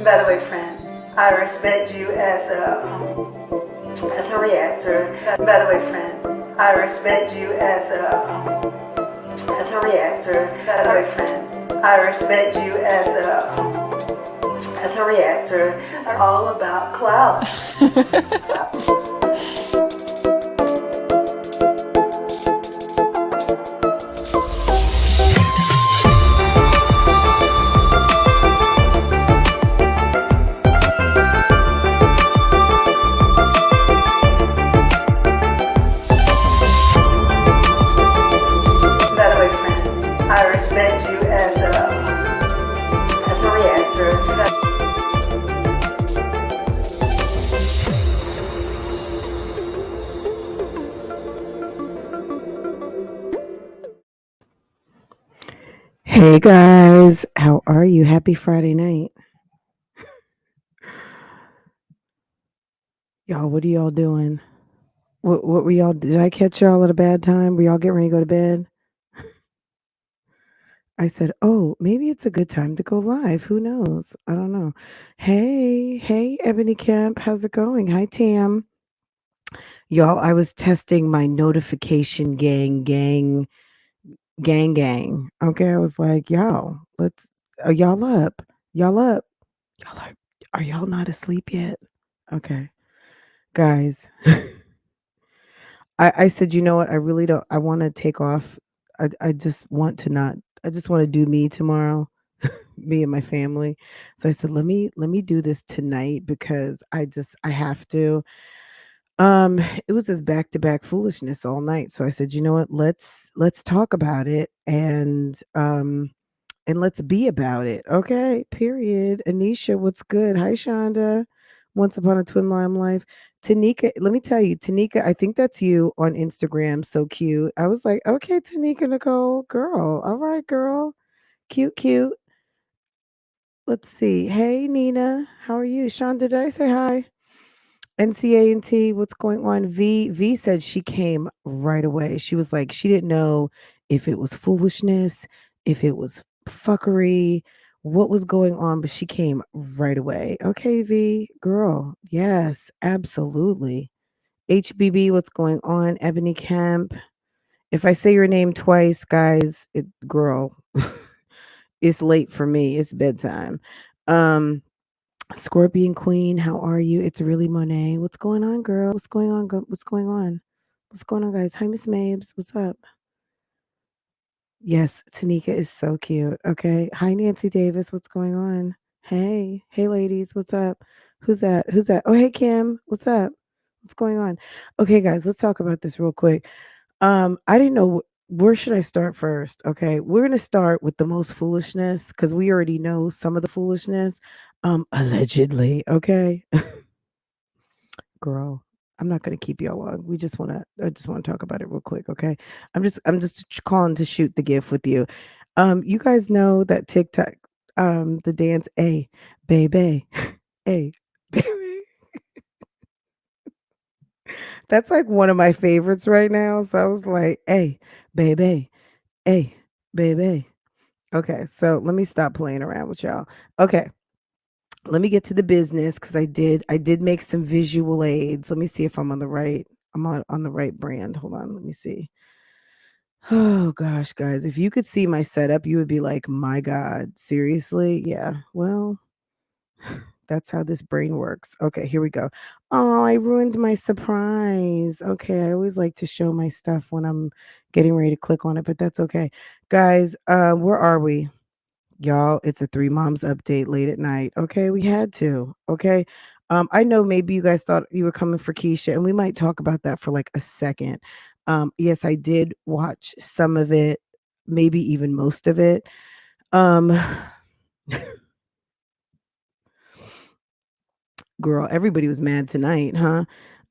By the way, friend, I respect you as a reactor. By the way, friend, I respect you as a reactor. By the way, friend, I respect you as a reactor. It's all about clout. I respect you as a reactor. Hey guys, how are you? Happy Friday night. Y'all, what are y'all doing? What were y'all, did I catch y'all at a bad time? Were y'all getting ready to go to bed? I said, oh, maybe it's a good time to go live. Who knows? I don't know. Hey, Ebony Kemp, how's it going? Hi, Tam. Y'all, I was testing my notification gang. Okay, I was like, y'all, are y'all up? Y'all up? Y'all are y'all not asleep yet? Okay, guys. I said, you know what? I really don't. I want to take off. I just want to not. I just want to do me tomorrow, me and my family. So I said, let me do this tonight because I have to. It was this back to back foolishness all night. So I said, you know what? Let's talk about it and let's be about it. Okay. Period. Anisha, what's good? Hi, Shonda. Once upon a twin lime life. Tanika, let me tell you, Tanika, I think that's you on Instagram. So cute. I was like, okay, Tanika Nicole, girl. All right, girl. Cute. Let's see. Hey, Nina. How are you? Shonda, did I say hi? NCANT, what's going on? V said she came right away. She was like, she didn't know if it was foolishness, if it was fuckery, what was going on, but she came right away. Okay, V, girl. Yes, absolutely. HBB, what's going on? Ebony Camp. If I say your name twice, guys, girl, it's late for me. It's bedtime. Um, Scorpion Queen, how are you? It's really Monet. What's going on, girl? What's going on? What's going on? What's going on, guys? Hi, Miss Mabes. What's up? Yes, Tanika is so cute. Okay. Hi, Nancy Davis. What's going on? Hey, ladies. What's up? Who's that? Who's that? Oh, hey, Kim. What's up? What's going on? Okay, guys, let's talk about this real quick. I didn't know where should I start first. Okay, we're gonna start with the most foolishness because we already know some of the foolishness. Allegedly. Okay. Girl, I'm not gonna keep y'all long. I just wanna talk about it real quick, okay? I'm just calling to shoot the gift with you. You guys know that TikTok, the dance, a baby, a baby. That's like one of my favorites right now. So I was like, baby, hey, baby. Okay, so let me stop playing around with y'all. Okay, let me get to the business because I did make some visual aids. Let me see if I'm on the right brand. Hold on, let me see. Oh gosh, guys, if you could see my setup, you would be like, my God, seriously? Yeah. Well, that's how this brain works. Okay, here we go. Oh, I ruined my surprise. Okay, I always like to show my stuff when I'm getting ready to click on it, but that's okay. Guys, where are we? Y'all, it's a Three Moms update late at night. Okay, we had to. Okay. I know maybe you guys thought you were coming for Keisha, and we might talk about that for like a second. Yes, I did watch some of it, maybe even most of it. Um, girl, everybody was mad tonight, huh?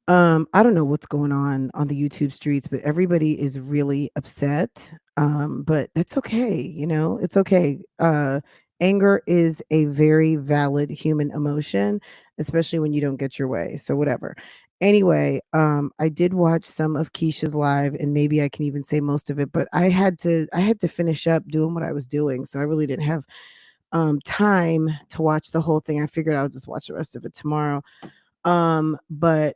I don't know what's going on the YouTube streets, but everybody is really upset. But that's okay, it's okay. Anger is a very valid human emotion, especially when you don't get your way. So whatever. Anyway, I did watch some of Keisha's live and maybe I can even say most of it, but I had to finish up doing what I was doing. So I really didn't have time to watch the whole thing. I figured I would just watch the rest of it tomorrow. But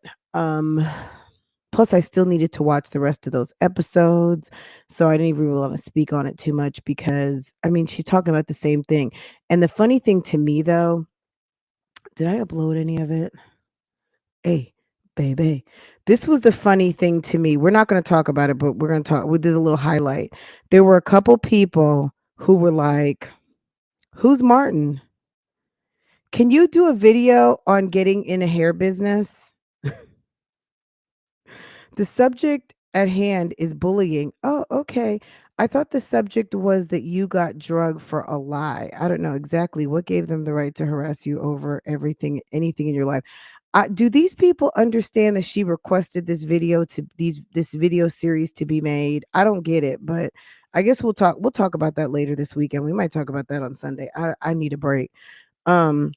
plus I still needed to watch the rest of those episodes. So I didn't even really want to speak on it too much because I mean she's talking about the same thing. And the funny thing to me though, did I upload any of it? Hey, baby. This was the funny thing to me. We're not going to talk about it, but we're going to talk with this a little highlight. There were a couple people who were like, "Who's Martin? Can you do a video on getting in a hair business?" The subject at hand is bullying. Oh, okay. I thought the subject was that you got drugged for a lie. I don't know exactly what gave them the right to harass you over everything, anything in your life. Do these people understand that she requested this video series to be made? I don't get it, but I guess we'll talk about that later this weekend. We might talk about that on Sunday. I need a break. Um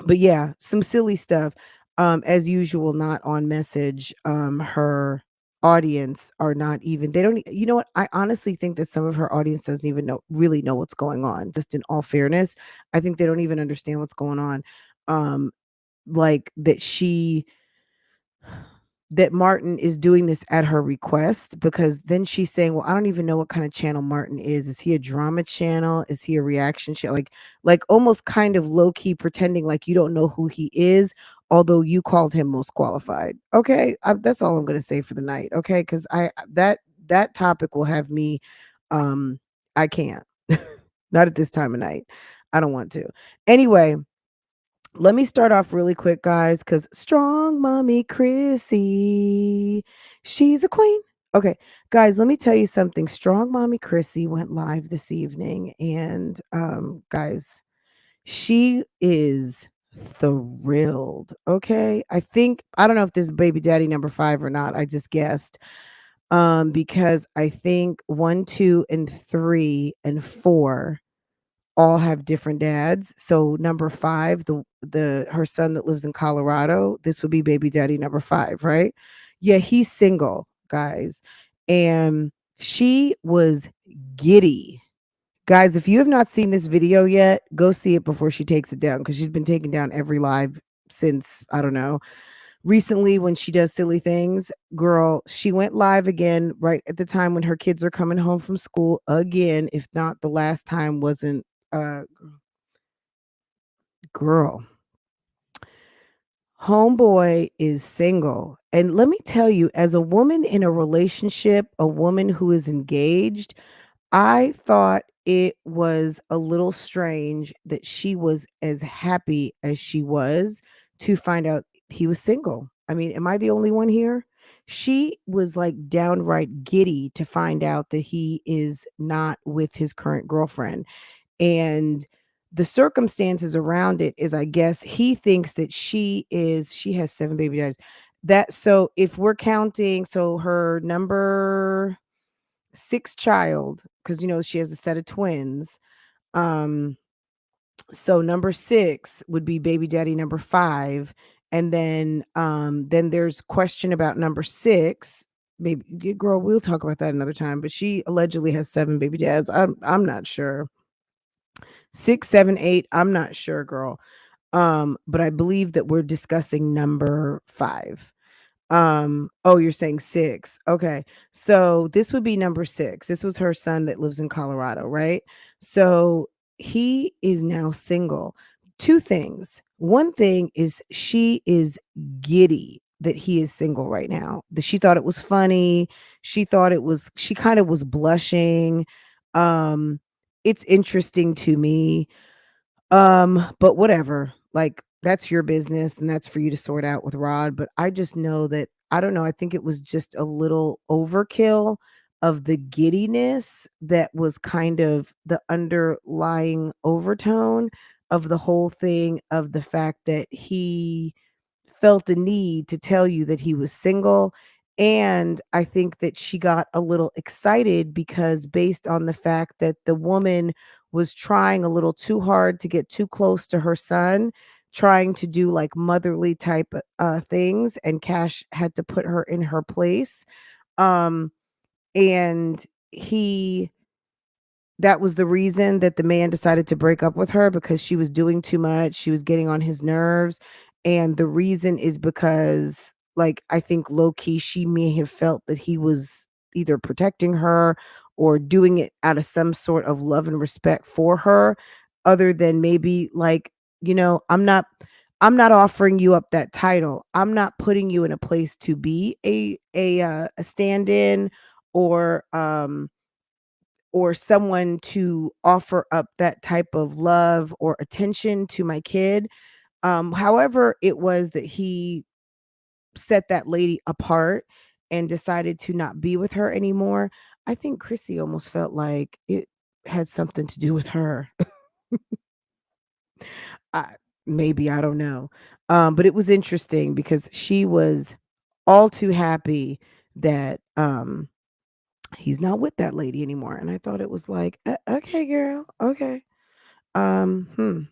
but yeah, some silly stuff. As usual, not on message. Her audience are not even, they don't, you know what? I honestly think that some of her audience doesn't even really know what's going on. Just in all fairness, I think they don't even understand what's going on. Um, like that Martin is doing this at her request, because then she's saying, "Well, I don't even know what kind of channel Martin is. Is he a drama channel? Is he a reaction channel?" Like almost kind of low key pretending like you don't know who he is, although you called him most qualified. Okay, that's all I'm gonna say for the night. Okay, because that topic will have me. I can't. Not at this time of night. I don't want to. Anyway, let me start off really quick, guys, because strong mommy Chrissy, she's a queen. Okay, guys, let me tell you something. Strong mommy Chrissy went live this evening, and guys, she is thrilled. Okay, I don't know if this is baby daddy number 5 or not. I just guessed. Because I think 1, 2, and 3 and 4 all have different dads. So number 5, the her son that lives in Colorado, this would be baby daddy number 5, right? Yeah, he's single, guys. And she was giddy. Guys, if you have not seen this video yet, go see it before she takes it down, because she's been taking down every live since, I don't know, recently when she does silly things. Girl, she went live again right at the time when her kids are coming home from school again, if not the last time wasn't uh girl. Homeboy is single. And let me tell you, as a woman in a relationship, a woman who is engaged, I thought it was a little strange that she was as happy as she was to find out he was single. I mean, am I the only one here? She was like downright giddy to find out that he is not with his current girlfriend. And the circumstances around it is, I guess he thinks that she has 7 baby daddies. That so if we're counting, so her number 6 child, because she has a set of twins. Um, so number 6 would be baby daddy number 5. And then there's question about number 6. Maybe girl, we'll talk about that another time. But she allegedly has 7 baby dads. I'm not sure. 6, 7, 8. I'm not sure, girl. But I believe that we're discussing number 5. Oh, you're saying 6. Okay. So this would be number 6. This was her son that lives in Colorado, right? So he is now single. 2 things. One thing is she is giddy that he is single right now. That she thought it was funny. She kind of was blushing. Um, it's interesting to me, but whatever. Like, that's your business and that's for you to sort out with Rod. But I just know that I don't know. I think it was just a little overkill of the giddiness that was kind of the underlying overtone of the whole thing, of the fact that he felt a need to tell you that he was single. And I think that she got a little excited because, based on the fact that the woman was trying a little too hard to get too close to her son, trying to do like motherly type things, and Cash had to put her in her place. Um, and he that was the reason that the man decided to break up with her because she was doing too much, she was getting on his nerves, and the reason is because, like, I think low key she may have felt that he was either protecting her or doing it out of some sort of love and respect for her, other than maybe like, I'm not offering you up that title. I'm not putting you in a place to be a stand-in or someone to offer up that type of love or attention to my kid. However, it was that he set that lady apart and decided to not be with her anymore. I think Chrissy almost felt like it had something to do with her. I, maybe I don't know. But it was interesting because she was all too happy that he's not with that lady anymore. And I thought it was like, okay, girl, okay. Hmm.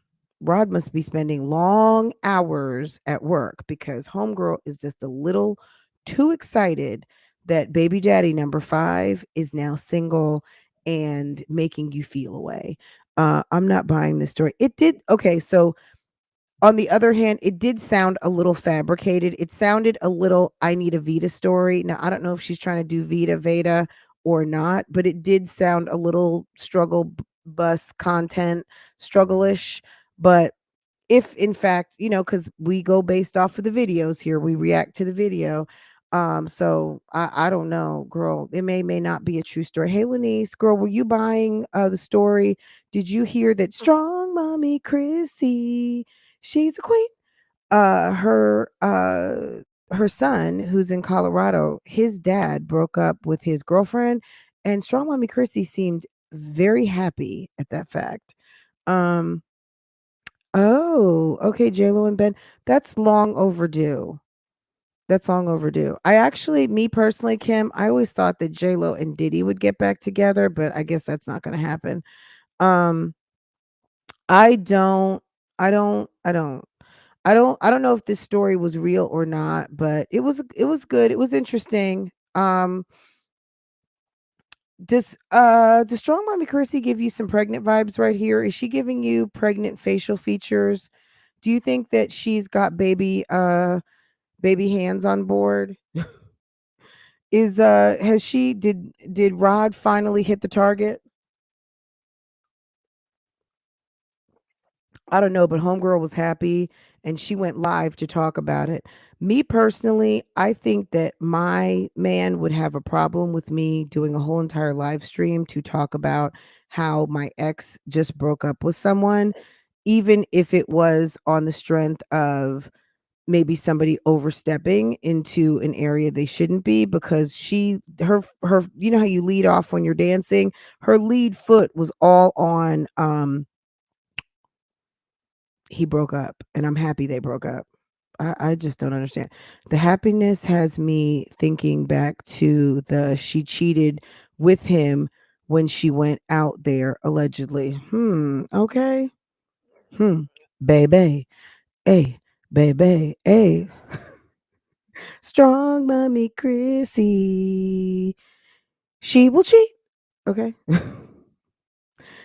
Rod must be spending long hours at work because homegirl is just a little too excited that baby daddy number 5 is now single and making you feel away. I'm not buying this story. It did okay, so on the other hand, it did sound a little fabricated. It sounded a little I Need a Vita story. Now, I don't know if she's trying to do Veda or not, but it did sound a little struggle bus content, struggle-ish. But if in fact, because we go based off of the videos here, we react to the video. So I don't know, girl. It may not be a true story. Hey, Lanice, girl, were you buying the story? Did you hear that strong mommy Chrissy? She's a queen. Her son, who's in Colorado, his dad broke up with his girlfriend, and strong mommy Chrissy seemed very happy at that fact. Um, Oh, okay, J-Lo and Ben. That's long overdue. That's long overdue. I actually, me personally, Kim, I always thought that J-Lo and Diddy would get back together, but I guess that's not gonna happen. Um, I don't, I don't know if this story was real or not, but it was good. It was interesting. Does Strong Mommy Chrissy give you some pregnant vibes right here? Is she giving you pregnant facial features? Do you think that she's got baby hands on board? Is has she did Rod finally hit the target? I don't know, but homegirl was happy and she went live to talk about it. Me personally, I think that my man would have a problem with me doing a whole entire live stream to talk about how my ex just broke up with someone, even if it was on the strength of maybe somebody overstepping into an area they shouldn't be, because her you know how you lead off when you're dancing, her lead foot was all on he broke up, and I'm happy they broke up. I just don't understand. The happiness has me thinking back to the she cheated with him when she went out there allegedly. Okay. Hmm. Baby. Hey, baby. Hey. Strong mommy Chrissy. She will cheat. Okay.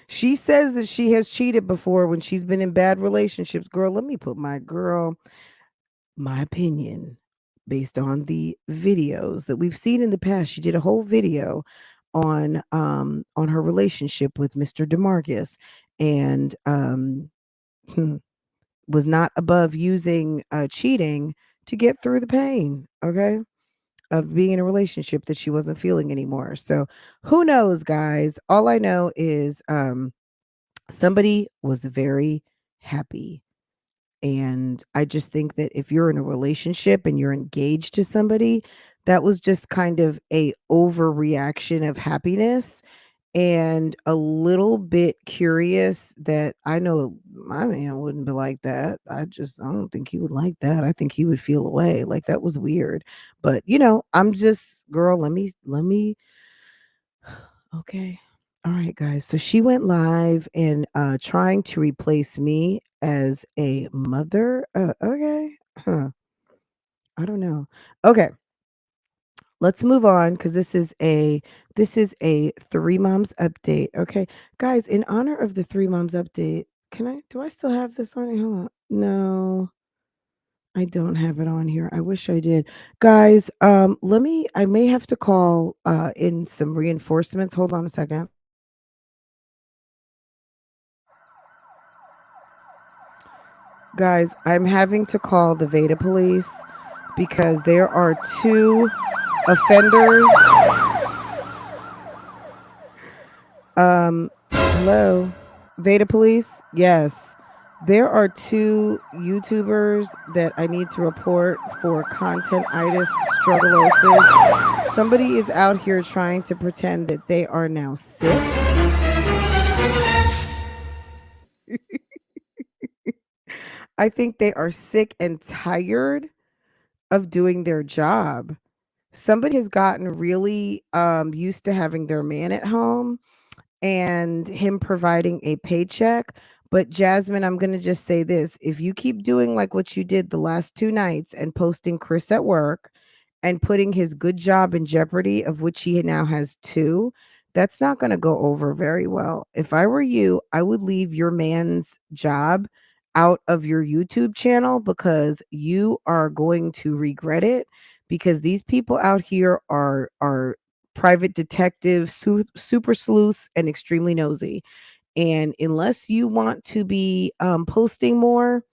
She says that she has cheated before when she's been in bad relationships. Girl, let me put my opinion based on the videos that we've seen in the past. She did a whole video on her relationship with Mr. DeMarcus, and was not above using cheating to get through the pain, okay, of being in a relationship that she wasn't feeling anymore. So who knows, guys? All I know is somebody was very happy. And I just think that if you're in a relationship and you're engaged to somebody, that was just kind of a overreaction of happiness, and a little bit curious that I know my man wouldn't be like that. I don't think he would like that. I think he would feel away. Like that was weird. But I'm just girl, let me okay. All right, guys. So she went live and trying to replace me as a mother. Okay. Huh. I don't know. Okay. Let's move on because this is a Three Moms update. Okay. Guys, in honor of the Three Moms update, do I still have this on? Hold on. No, I don't have it on here. I wish I did. Guys, I may have to call in some reinforcements. Hold on a second. Guys, I'm having to call the Veda police because there are two offenders. Hello, Veda police? Yes. There are two YouTubers that I need to report for content-itis struggleosis. Somebody is out here trying to pretend that they are now sick. I think they are sick and tired of doing their job. Somebody has gotten really used to having their man at home and him providing a paycheck. But Jasmine, I'm going to just say this. If you keep doing like what you did the last two nights and posting Chris at work and putting his good job in jeopardy, of which he now has two, that's not going to go over very well. If I were you, I would leave your man's job out of your YouTube channel because you are going to regret it, because these people out here are private detectives, super sleuths, and extremely nosy. And unless you want to be posting more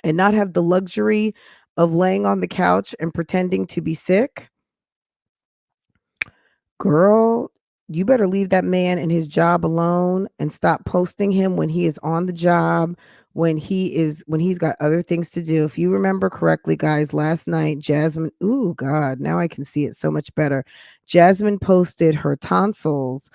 and not have the luxury of laying on the couch and pretending to be sick, girl, you better leave that man and his job alone and stop posting him when he is on the job, when he's got other things to do. If you remember correctly, guys, last night Jasmine, ooh god, now I can see it so much better. Jasmine posted her tonsils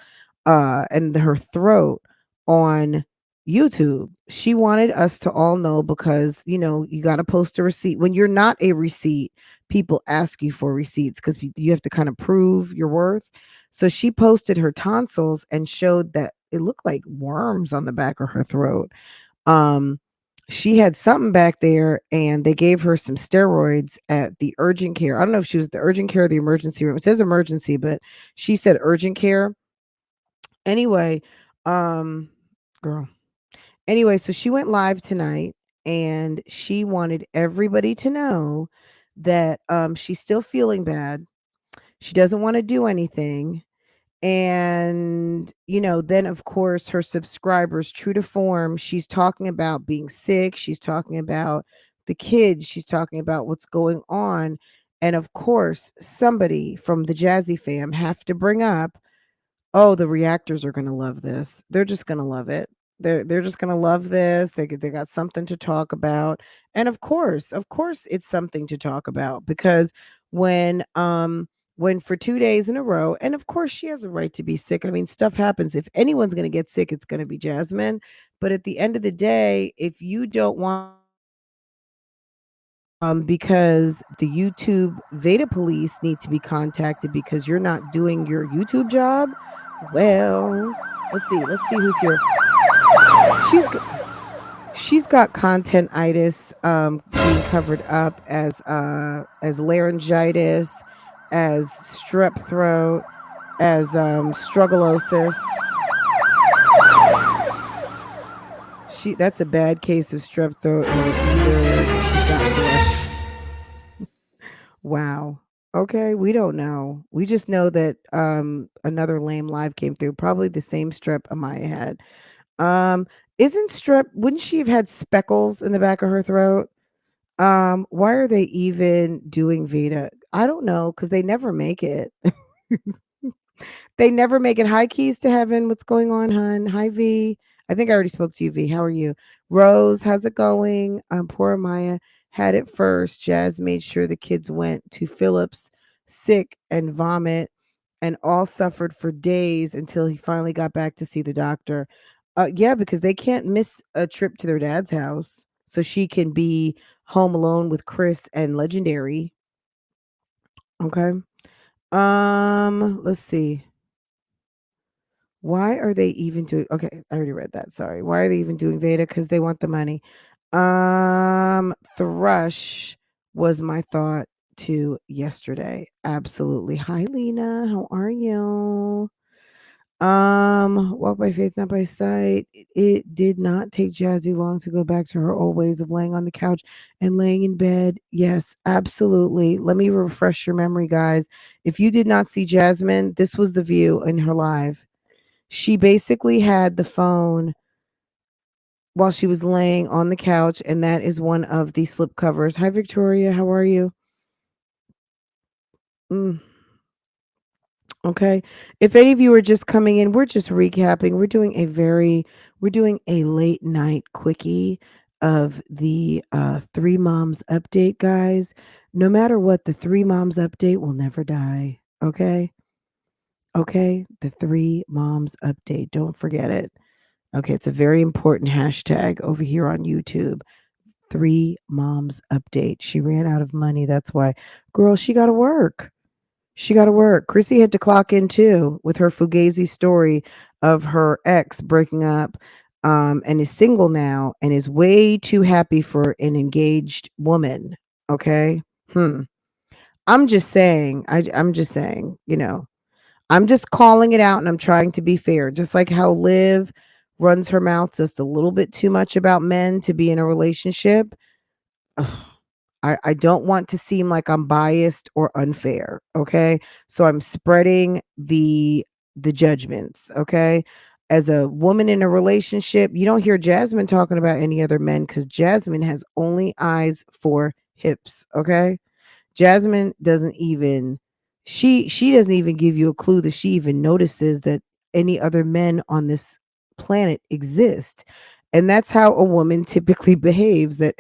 and her throat on YouTube. She wanted us to all know because, you got to post a receipt. When you're not a receipt, people ask you for receipts because you have to kind of prove your worth. So she posted her tonsils and showed that it looked like worms on the back of her throat. Um, she had something back there and they gave her some steroids at the urgent care. I don't know if she was at the urgent care or the emergency room. It says emergency, but she said urgent care. Anyway, um, girl. Anyway, so she went live tonight and she wanted everybody to know that she's still feeling bad. She doesn't want to do anything. And, then of course, her subscribers, true to form, she's talking about being sick. She's talking about the kids. She's talking about what's going on. And of course, somebody from the Jazzy fam have to bring up, oh, the reactors are gonna love this. They're just gonna love it. They're just gonna love this. They got something to talk about. And of course it's something to talk about because when when for 2 days in a row, and of course she has a right to be sick. I mean, stuff happens. If anyone's gonna get sick, it's gonna be Jasmine. But at the end of the day, if you don't want because the YouTube Veda police need to be contacted because you're not doing your YouTube job. Well, let's see who's here. She's g- she's got content-itis being covered up as laryngitis, as strep throat, as struggleosis. That's a bad case of strep throat and either she's got wow. Okay, we don't know. We just know that another lame live came through. Probably the same strep Amaya had. Isn't strep wouldn't she have had speckles in the back of her throat? Why are they even doing Vita? I don't know because they never make it. They never make it. Hi, keys to heaven. What's going on, hun? Hi, V. I think I already spoke to you, V. How are you? Rose, how's it going? Poor Maya had it first. Jazz made sure the kids went to Phillips sick and vomit and all suffered for days until he finally got back to see the doctor. Yeah, because they can't miss a trip to their dad's house. So she can be home alone with Chris and Legendary. Okay. Let's see. Why are they even doing okay, I already read that, sorry. Why are they even doing Veda? Because they want the money. Thrush was my thought. to yesterday. Absolutely. Hi, Lena. How are you? Walk by faith, not by sight. It did not take Jazzy long to go back to her old ways of laying on the couch and laying in bed. Yes, absolutely. Let me refresh your memory, guys. If you did not see Jasmine, this was the view in her live. She basically had the phone while she was laying on the couch, and that is one of the slip covers. Hi, Victoria. How are you? Mm. Okay. If any of you are just coming in, we're just recapping. We're doing a late night quickie of the Three Moms update, guys. No matter what, the Three Moms update will never die. Okay. Okay. The Three Moms update. Don't forget it. Okay. It's a very important hashtag over here on YouTube. Three Moms update. She ran out of money. That's why, girl, she got to work. She got to work. Chrissy had to clock in too with her Fugazi story of her ex breaking up and is single now and is way too happy for an engaged woman. Okay. I'm just saying, I'm just saying, I'm just calling it out and I'm trying to be fair. Just like how Liv runs her mouth just a little bit too much about men to be in a relationship. I don't want to seem like I'm biased or unfair, okay? So I'm spreading the judgments, okay? As a woman in a relationship, you don't hear Jasmine talking about any other men cuz Jasmine has only eyes for hips, okay? Jasmine doesn't even she doesn't even give you a clue that she even notices that any other men on this planet exist. And that's how a woman typically behaves that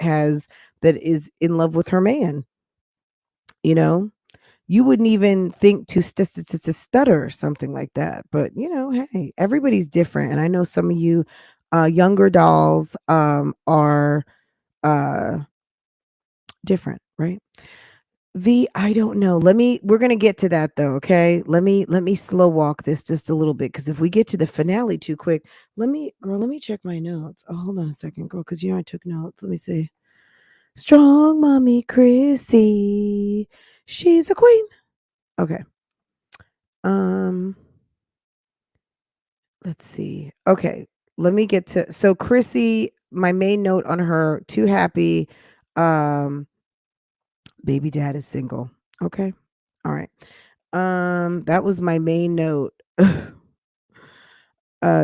is in love with her man, you know? You wouldn't even think to stutter something like that. But, hey, everybody's different. And I know some of you younger dolls are uh different, right? I don't know. We're gonna get to that though, okay? Let me slow walk this just a little bit because if we get to the finale too quick, let me check my notes. Oh, hold on a second, girl, because I took notes. Let me see. Strong mommy Chrissy. She's a queen. Okay. Um, let's see. Okay. Let me get to so Chrissy, my main note on her, too happy. Um, baby dad is single. Okay. All right. That was my main note.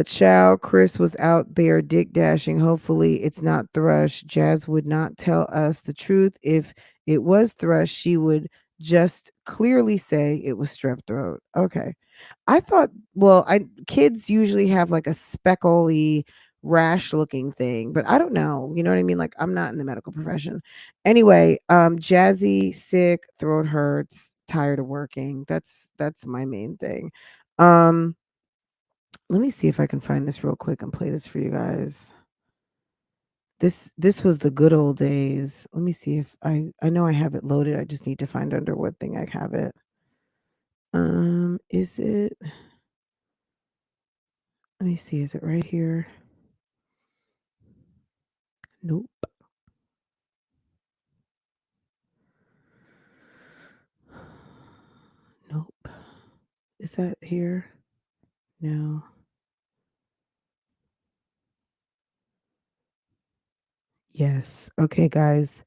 Child, Chris was out there dick dashing. Hopefully, it's not thrush. Jazz would not tell us the truth. If it was thrush, she would just clearly say it was strep throat. Okay. I thought, well, I kids usually have like a speckly rash looking thing, but I don't know. You know what I mean? Like I'm not in the medical profession. Anyway, Jazzy sick, throat hurts, tired of working. That's my main thing. Um let me see if I can find this real quick and play this for you guys. This was the good old days. Let me see if I know I have it loaded. I just need to find under what thing I have it. Is it Let me see. Is it right here? Nope. Nope. Is that here? No. Yes. Okay, guys.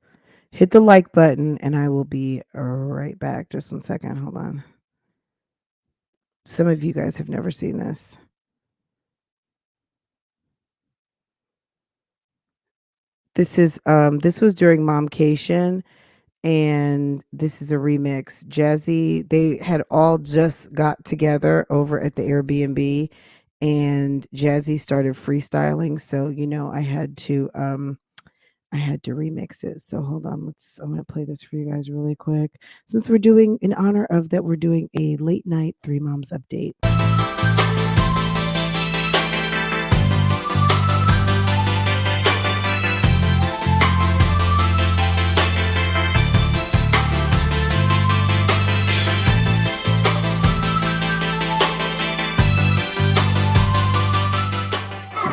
Hit the like button and I will be right back. Just 1 second. Hold on. Some of you guys have never seen this. This was during Momcation, and this is a remix. Jazzy, they had all just got together over at the Airbnb, and Jazzy started freestyling. So I had to remix it. So hold on, I'm gonna play this for you guys really quick. Since we're doing in honor of that, we're doing a late night Three Moms update.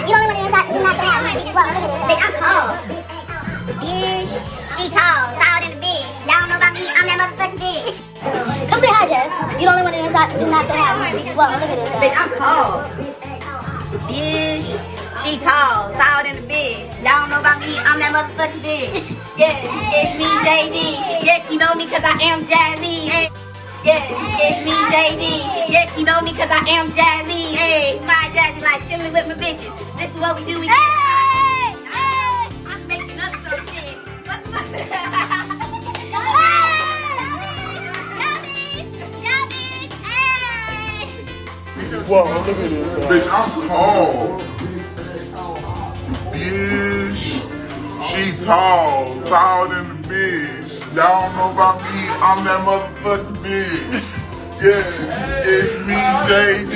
You only want to inside, you're not gonna have well, look at this. Bitch, I'm tall. Bitch, she tall, taller than the bitch. Y'all don't know about me, I'm that motherfucker. not say that. Well, look at this. Bitch, I'm tall. Bitch, she tall, taller than the bitch. Y'all don't know about me, I'm that motherfucking bitch. Yes, it's me, JD. Yes, you know me cause I am Jazzy. Yes, it's me, JD. Yes, you know me cause I am Jazzy. Hey, my Jazzy like chilling with my bitches. This is what we do. Hey, I'm making up some shit. What the fuck? Whoa, look at this. Bitch, I'm tall. Bitch, she tall, taller than the bitch. Y'all don't know about me, I'm that motherfucking bitch. Yes, it's me, JD.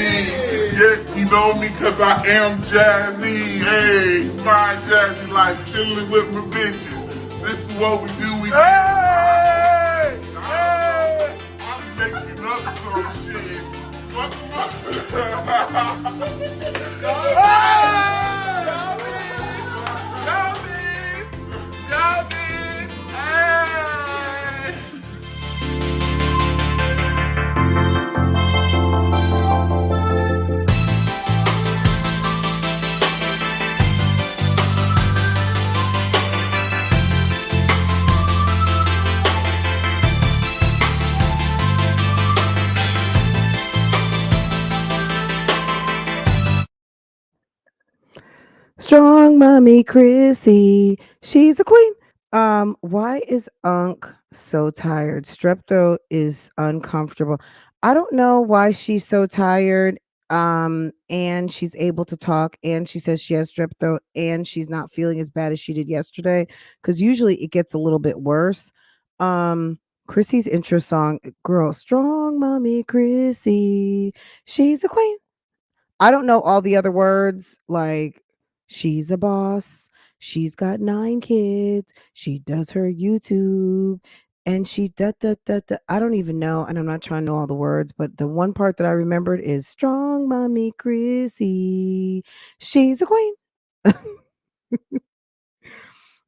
Yes, you know me cause I am Jazzy. Hey, my Jazzy like chilling with my bitches. This is what we do. We hey! Hey! I'm making up some shit. What the Strong mommy Chrissy. She's a queen. Why is Unc so tired? Strep throat is uncomfortable. I don't know why she's so tired. And she's able to talk, and she says she has strep throat, and she's not feeling as bad as she did yesterday. Because usually it gets a little bit worse. Chrissy's intro song, girl, strong mommy Chrissy. She's a queen. I don't know all the other words, like she's a boss, she's got 9 kids, she does her YouTube, and she da da da da. I don't even know, and I'm not trying to know all the words, but the one part that I remembered is strong mommy Chrissy. She's a queen.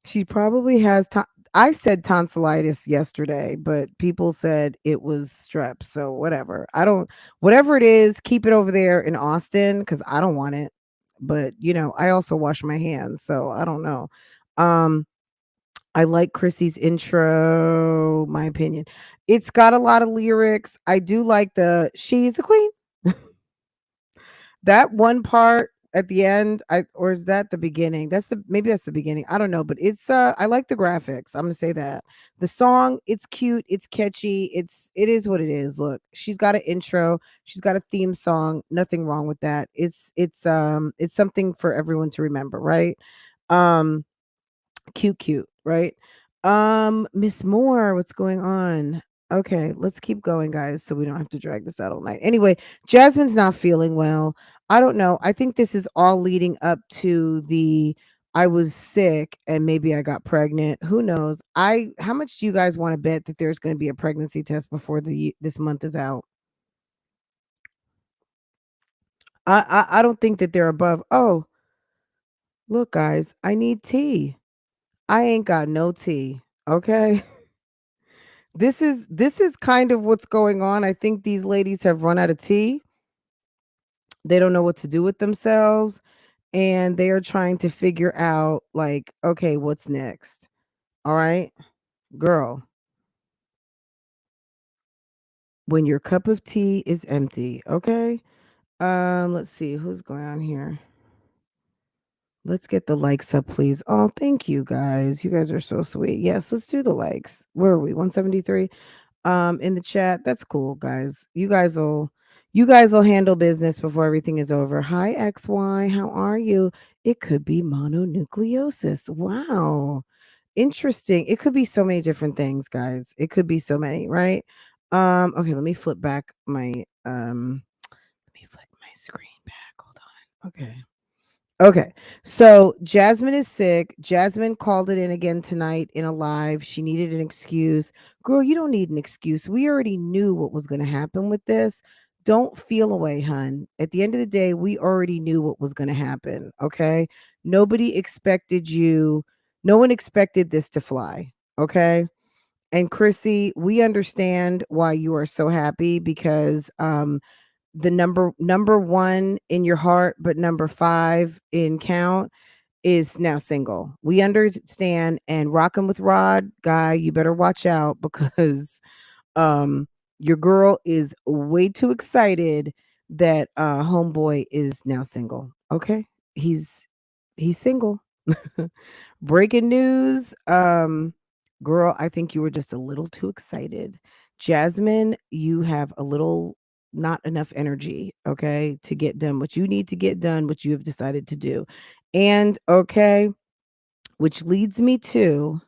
She probably has I said tonsillitis yesterday, but people said it was strep. So whatever. I don't whatever it is, keep it over there in Austin cuz I don't want it. But, I also wash my hands, so I don't know. Um I like Chrissy's intro, my opinion. It's got a lot of lyrics. I do like the she's a queen. That one part at the end, or is that the beginning? Maybe that's the beginning. I don't know, but it's I like the graphics. I'm gonna say that. The song, it's cute, it's catchy, it is what it is. Look, she's got an intro, she's got a theme song, nothing wrong with that. It's something for everyone to remember, right? Um cute, right? Miss Moore, what's going on? Okay, let's keep going, guys, so we don't have to drag this out all night. Anyway, Jasmine's not feeling well. I don't know. I think this is all leading up to the I was sick and maybe I got pregnant. Who knows? How much do you guys want to bet that there's going to be a pregnancy test before this month is out? I don't think that they're above. Oh, look, guys, I need tea. I ain't got no tea. Okay. This is kind of what's going on. I think these ladies have run out of tea. They don't know what to do with themselves, and they are trying to figure out like, okay, what's next? All right, girl, when your cup of tea is empty, okay? Let's see who's going on here. Let's get the likes up, please. Oh, thank you guys. You guys are so sweet. Yes, let's do the likes. Where are we? 173. In the chat. That's cool, guys. You guys will handle business before everything is over. Hi XY, how are you? It could be mononucleosis. Wow. Interesting. It could be so many different things, guys. It could be so many, right? Okay, let me flip back my let me flip my screen back. Hold on. Okay. Okay. So Jasmine is sick. Jasmine called it in again tonight in a live. She needed an excuse. Girl, you don't need an excuse. We already knew what was going to happen with this. Don't feel away, hun. At the end of the day, we already knew what was going to happen. Okay. Nobody expected you. No one expected this to fly. Okay. And Chrissy, we understand why you are so happy because the number one in your heart, but number five in count is now single. We understand, and rocking with Rod, guy, you better watch out because um your girl is way too excited that homeboy is now single. Okay? He's single. Breaking news. Girl, I think you were just a little too excited. Jasmine, you have a little not enough energy, okay, to get done what you need to get done, what you have decided to do. And okay, which leads me to,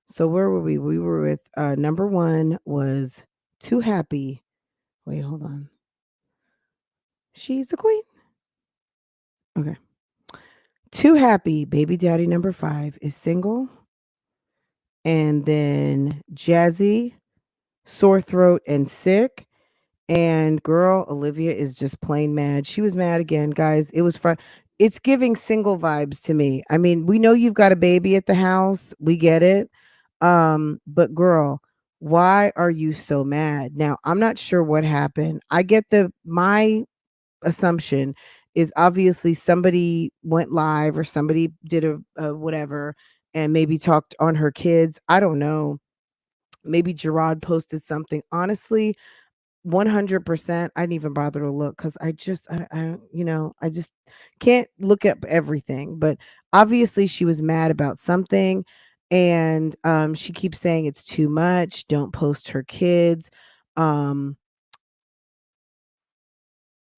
so where were we? We were with number one was too happy. Wait, hold on. She's a queen. Okay. Too happy. Baby daddy number five is single. And then Jazzy, sore throat and sick. And girl, Olivia is just plain mad. She was mad again, guys. It was fun. It's giving single vibes to me. I mean, we know you've got a baby at the house. We get it. But girl, why are you so mad? Now, I'm not sure what happened. I get my assumption is obviously somebody went live or somebody did a whatever and maybe talked on her kids. I don't know. Maybe Gerard posted something. Honestly, 100%, I didn't even bother to look because I just can't look up everything. But obviously, she was mad about something, and she keeps saying it's too much. Don't post her kids. Um,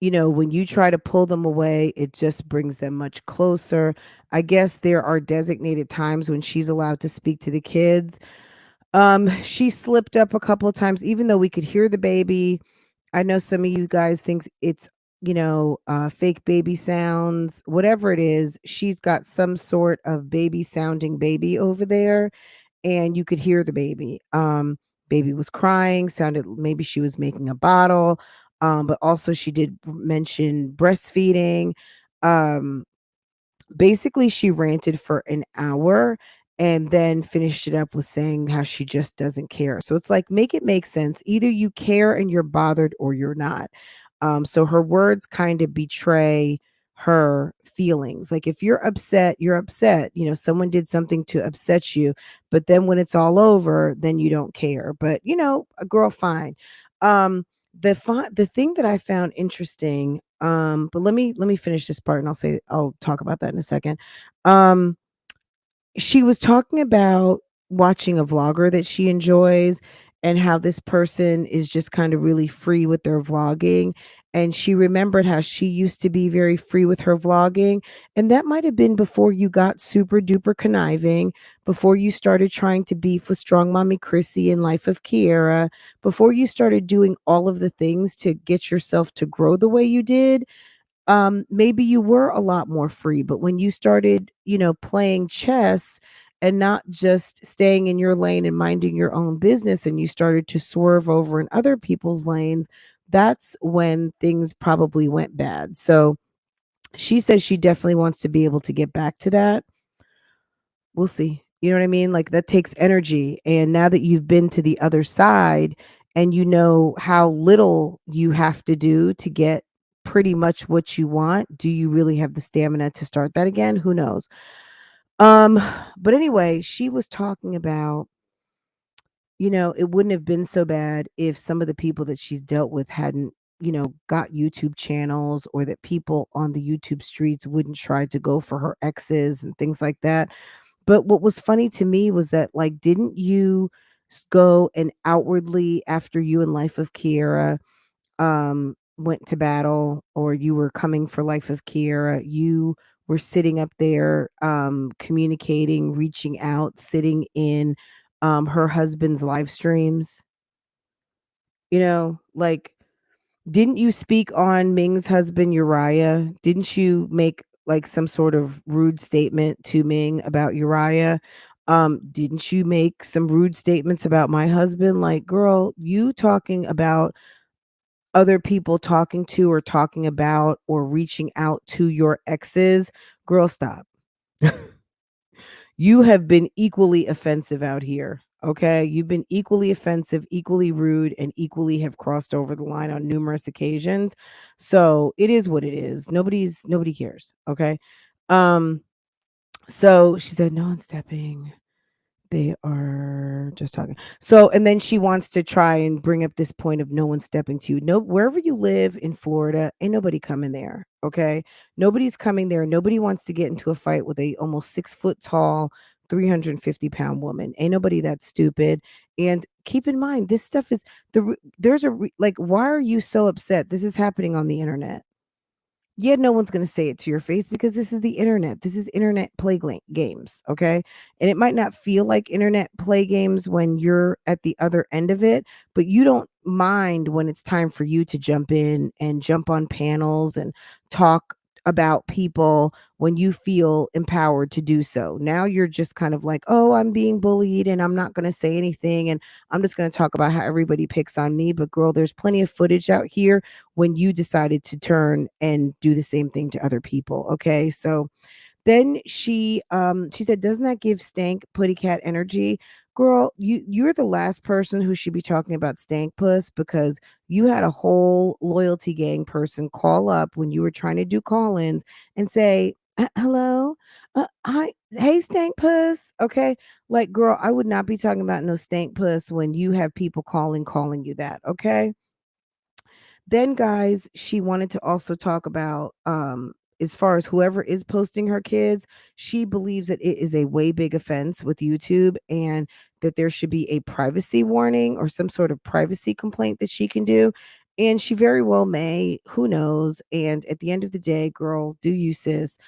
when you try to pull them away, it just brings them much closer. I guess there are designated times when she's allowed to speak to the kids. She slipped up a couple of times, even though we could hear the baby. I know some of you guys thinks it's, fake baby sounds, whatever it is. She's got some sort of baby sounding baby over there, and you could hear the baby. Baby was crying, sounded maybe she was making a bottle. But also she did mention breastfeeding. Um, Basically, she ranted for an hour and then finished it up with saying how she just doesn't care. So it's like, make it make sense. Either you care and you're bothered or you're not. So her words kind of betray her feelings. Like if you're upset, you're upset. Someone did something to upset you, but then when it's all over, then you don't care. But a girl, fine. The thing that I found interesting, but let me finish this part and I'll talk about that in a second. Um, she was talking about watching a vlogger that she enjoys and how this person is just kind of really free with their vlogging. And she remembered how she used to be very free with her vlogging. And that might have been before you got super duper conniving, before you started trying to beef with Strong Mommy Chrissy and Life of Kiera, before you started doing all of the things to get yourself to grow the way you did. Maybe you were a lot more free, but when you started, playing chess and not just staying in your lane and minding your own business, and you started to swerve over in other people's lanes, that's when things probably went bad. So she says she definitely wants to be able to get back to that. We'll see. You know what I mean? Like that takes energy. And now that you've been to the other side and you know how little you have to do to get pretty much what you want, do you really have the stamina to start that again? Who knows? Um, but anyway, she was talking about, it wouldn't have been so bad if some of the people that she's dealt with hadn't, got YouTube channels, or that people on the YouTube streets wouldn't try to go for her exes and things like that. But what was funny to me was that, like, didn't you go and outwardly, after you and Life of Kiera went to battle, or you were coming for Life of Kiera, you were sitting up there communicating, reaching out, sitting in her husband's live streams, like, didn't you speak on Ming's husband, Uriah? Didn't you make like some sort of rude statement to Ming about Uriah? Didn't you make some rude statements about my husband? Like, girl, you talking about other people talking to or talking about or reaching out to your exes, girl, stop. You have been equally offensive out here. Okay, you've been equally offensive, equally rude, and equally have crossed over the line on numerous occasions. So it is what it is. Nobody cares. Okay. Um, so she said, no one's stepping. They are just talking. So, and then she wants to try and bring up this point of no one stepping to you. No, wherever you live in Florida, ain't nobody coming there. Okay. Nobody's coming there. Nobody wants to get into a fight with a almost 6 foot tall, 350-pound woman. Ain't nobody that stupid. And keep in mind, this stuff is there's like, why are you so upset? This is happening on the internet. Yeah, no one's going to say it to your face because this is the internet. This is internet games, okay? And it might not feel like internet play games when you're at the other end of it, but you don't mind when it's time for you to jump in and jump on panels and talk about people when you feel empowered to do so. Now you're just kind of like, "Oh, I'm being bullied and I'm not going to say anything and I'm just going to talk about how everybody picks on me." But girl, there's plenty of footage out here when you decided to turn and do the same thing to other people. Okay. So then she said, doesn't that give stank putty cat energy? Girl, you're the last person who should be talking about stank puss because you had a whole loyalty gang person call up when you were trying to do call-ins and say, hello, hi, hey stank puss. Okay. Like, girl, I would not be talking about no stank puss when you have people calling you that. Okay. Then, guys, she wanted to also talk about as far as whoever is posting her kids, she believes that it is a way big offense with YouTube and that there should be a privacy warning or some sort of privacy complaint that she can do. And she very well may, who knows? And at the end of the day, girl, do you, sis?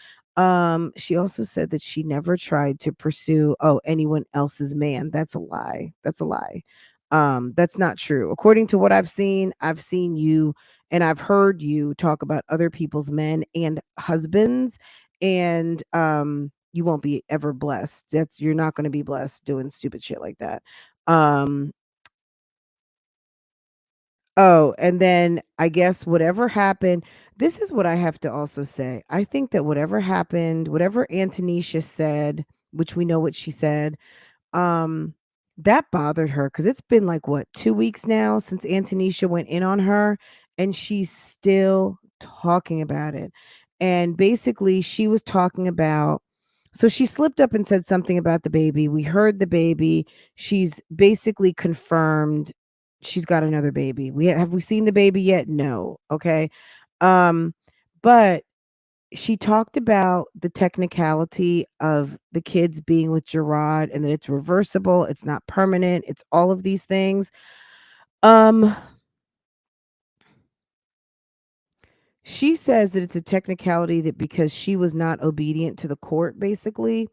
She also said that she never tried to pursue anyone else's man. That's a lie. That's a lie. That's not true. According to what I've seen you and I've heard you talk about other people's men and husbands, and you won't be ever blessed. You're not going to be blessed doing stupid shit like that. Um oh, and then I guess whatever happened, this is what I have to also say. I think that whatever happened, whatever Antonisha said, which we know what she said, um, that bothered her because it's been like what, 2 weeks now since Antonisha went in on her, and she's still talking about it. And basically, she was talking about so she slipped up and said something about the baby. We heard the baby. She's basically confirmed she's got another baby. Have we seen the baby yet? No. Okay. Um, but she talked about the technicality of the kids being with Gerard and that it's reversible, it's not permanent, it's all of these things. Um, she says that it's a technicality that because she was not obedient to the court, basically,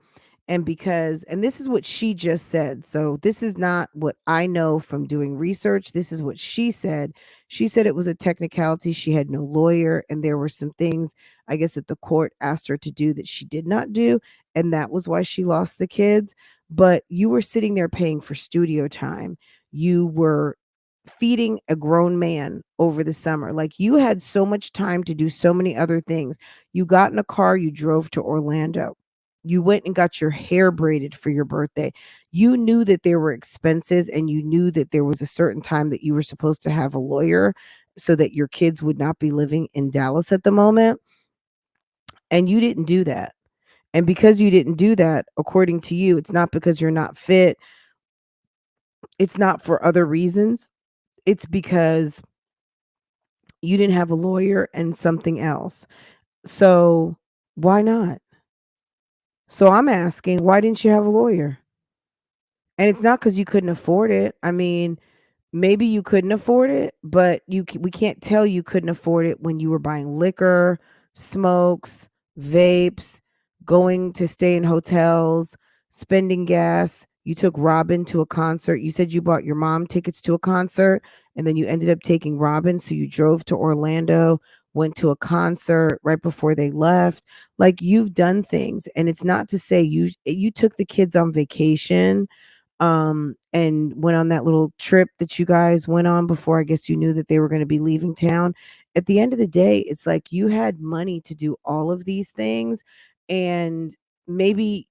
and this is what she just said. So this is not what I know from doing research. This is what she said. She said it was a technicality. She had no lawyer, and there were some things, I guess, that the court asked her to do that she did not do, and that was why she lost the kids. But you were sitting there paying for studio time. You were feeding a grown man over the summer. Like, you had so much time to do so many other things. You got in a car, you drove to Orlando. You went and got your hair braided for your birthday. You knew that there were expenses and you knew that there was a certain time that you were supposed to have a lawyer so that your kids would not be living in Dallas at the moment. And you didn't do that. And because you didn't do that, according to you, it's not because you're not fit. It's not for other reasons. It's because you didn't have a lawyer and something else. So why not? So I'm asking, why didn't you have a lawyer? And it's not because you couldn't afford it. I mean, maybe you couldn't afford it, but we can't tell you couldn't afford it when you were buying liquor, smokes, vapes, going to stay in hotels, spending gas. You took Robin to a concert. You said you bought your mom tickets to a concert, and then you ended up taking Robin. So you drove to Orlando, went to a concert right before they left. Like, you've done things, and it's not to say you took the kids on vacation and went on that little trip that you guys went on before I guess you knew that they were going to be leaving town. At the end of the day, it's like you had money to do all of these things, and maybe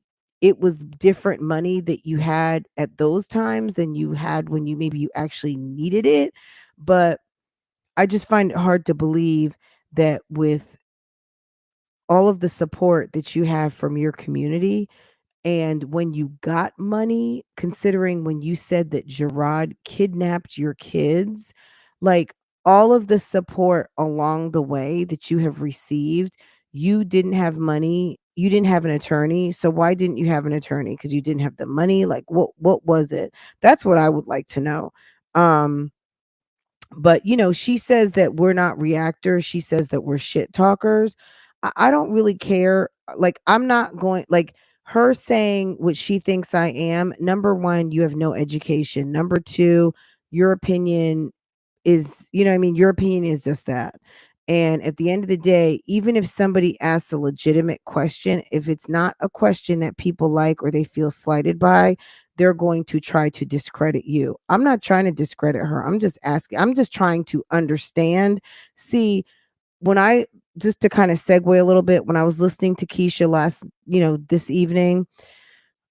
it was different money that you had at those times than you had when you actually needed it. But I just find it hard to believe that with all of the support that you have from your community, and when you got money, considering when you said that Gerard kidnapped your kids, like all of the support along the way that you have received, you didn't have money, you didn't have an attorney. So why didn't you have an attorney? Because you didn't have the money? Like what was it? That's what I would like to know. Um but she says that we're not reactors. She says that we're shit talkers. I don't really care. Like, I'm not going, like, her saying what she thinks I am. Number one, you have no education. Number two, your opinion is, what I mean, your opinion is just that. And at the end of the day, even if somebody asks a legitimate question, if it's not a question that people like or they feel slighted by, they're going to try to discredit you. I'm not trying to discredit her. I'm just asking, I'm just trying to understand. See, when I, just to kind of segue a little bit, when I was listening to Keisha last, this evening,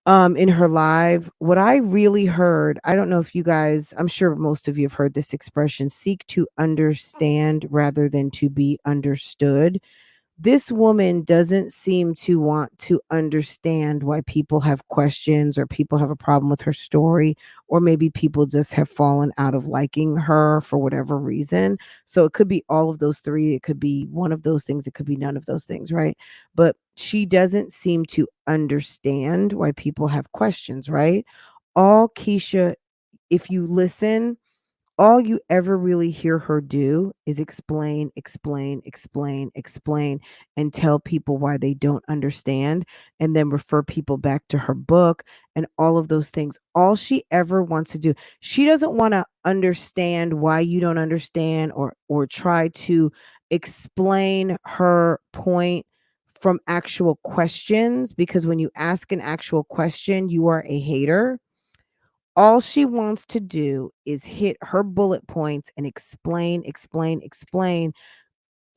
in her live, what I really heard, I don't know if you guys, I'm sure most of you have heard this expression, seek to understand rather than to be understood. This woman doesn't seem to want to understand why people have questions or people have a problem with her story, or maybe people just have fallen out of liking her for whatever reason. So it could be all of those three. It could be one of those things. It could be none of those things, right? But she doesn't seem to understand why people have questions, right? All Keisha, if you listen, all you ever really hear her do is explain, explain, explain, explain, and tell people why they don't understand, and then refer people back to her book and all of those things. All she ever wants to do, she doesn't want to understand why you don't understand, or try to explain her point from actual questions, because when you ask an actual question, you are a hater. All she wants to do is hit her bullet points and explain, explain, explain,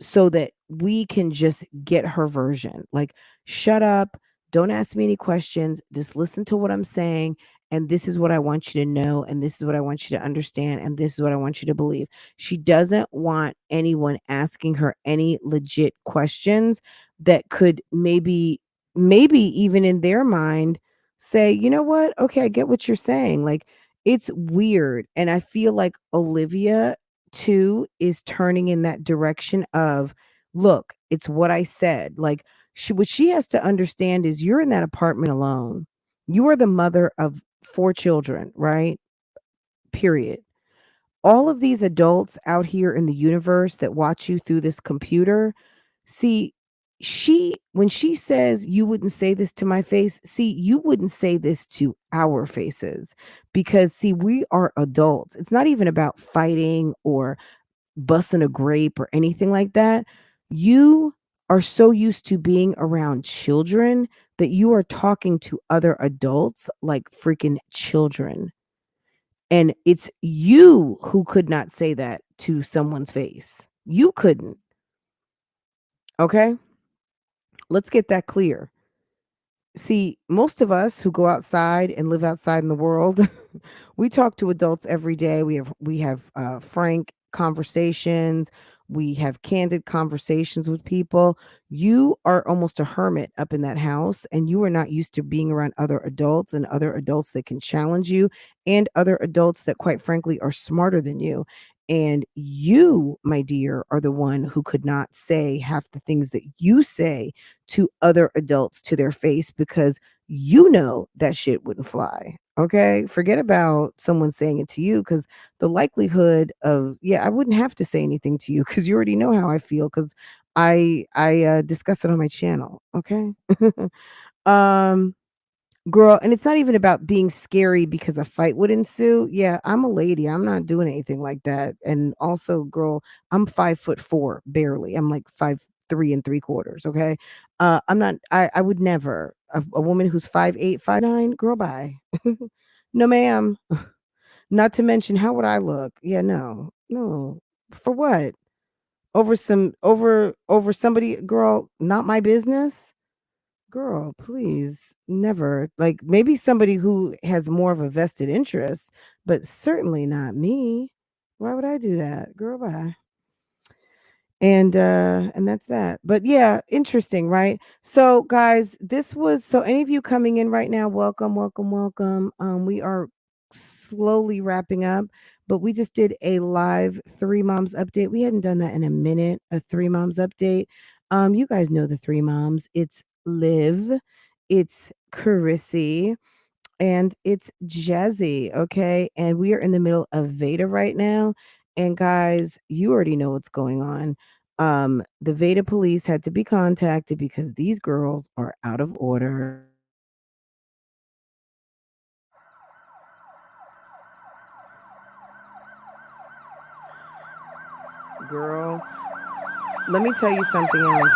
so that we can just get her version. Like, shut up, don't ask me any questions, just listen to what I'm saying. And this is what I want you to know. And this is what I want you to understand. And this is what I want you to believe. She doesn't want anyone asking her any legit questions that could maybe even in their mind say, you know what? Okay, I get what you're saying. Like, it's weird. And I feel like Olivia too is turning in that direction of, look, it's what I said. Like, what she has to understand is you're in that apartment alone. You are the mother of 4 children, right? Period. All of these adults out here in the universe that watch you through this computer, see, when she says you wouldn't say this to my face, see, you wouldn't say this to our faces, because see, we are adults. It's not even about fighting or busting a grape or anything like that. You are so used to being around children that you are talking to other adults like freaking children. And it's you who could not say that to someone's face. You couldn't. Okay? Let's get that clear. See, most of us who go outside and live outside in the world, we talk to adults every day. We have frank conversations. We have candid conversations with people. You are almost a hermit up in that house, and you are not used to being around other adults and other adults that can challenge you, and other adults that, quite frankly, are smarter than you. And you, my dear, are the one who could not say half the things that you say to other adults to their face, because you know that shit wouldn't fly. Okay? Forget about someone saying it to you, cuz the likelihood of, yeah, I wouldn't have to say anything to you cuz you already know how I feel, cuz I discuss it on my channel, okay? um Girl, and it's not even about being scary because a fight would ensue. Yeah, I'm a lady. I'm not doing anything like that. And also, girl, I'm 5'4", barely. I'm like 5'3 3/4". Okay. I'm not, I would never. A woman who's 5'8", 5'9", girl, bye. No, ma'am. Not to mention, how would I look? Yeah, no. No. For what? Over somebody, girl, not my business. Girl, please, never. Like maybe somebody who has more of a vested interest, but certainly not me. Why would I do that? Girl, bye. And that's that. But yeah, interesting, right? So guys, this was so any of you coming in right now, welcome, welcome, welcome. We are slowly wrapping up, but we just did a live Three Moms update. We hadn't done that in a minute, a Three Moms update. You guys know the Three Moms. It's Liv, it's Carissy, and it's Jazzy, okay? And we are in the middle of Veda right now. And guys, you already know what's going on. The Veda police had to be contacted because these girls are out of order. Girl, let me tell you something else.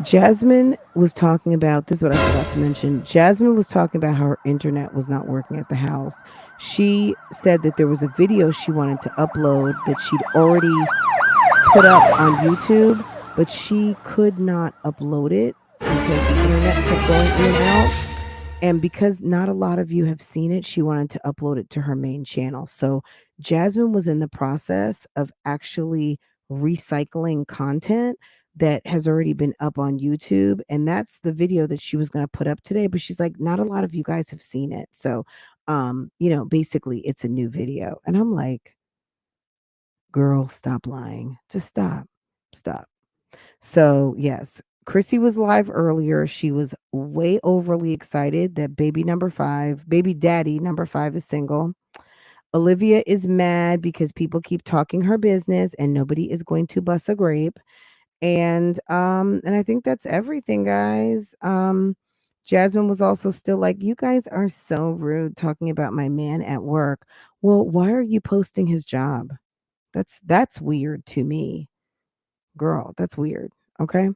Jasmine was talking about this is what I forgot to mention. Jasmine was talking about how her internet was not working at the house. She said that there was a video she wanted to upload that she'd already put up on YouTube, but she could not upload it because the internet kept going in and out. And because not a lot of you have seen it, she wanted to upload it to her main channel. So Jasmine was in the process of actually recycling content that has already been up on YouTube. And that's the video that she was going to put up today. But she's like, not a lot of you guys have seen it. So, basically it's a new video. And I'm like, girl, stop lying. Just stop. Stop. So, yes, Chrissy was live earlier. She was way overly excited that baby daddy number 5 is single. Olivia is mad because people keep talking her business and nobody is going to bust a grape. And I think that's everything, guys. Jasmine was also still like, "You guys are so rude talking about my man at work." Well, why are you posting his job? That's weird to me. Girl, that's weird. Okay.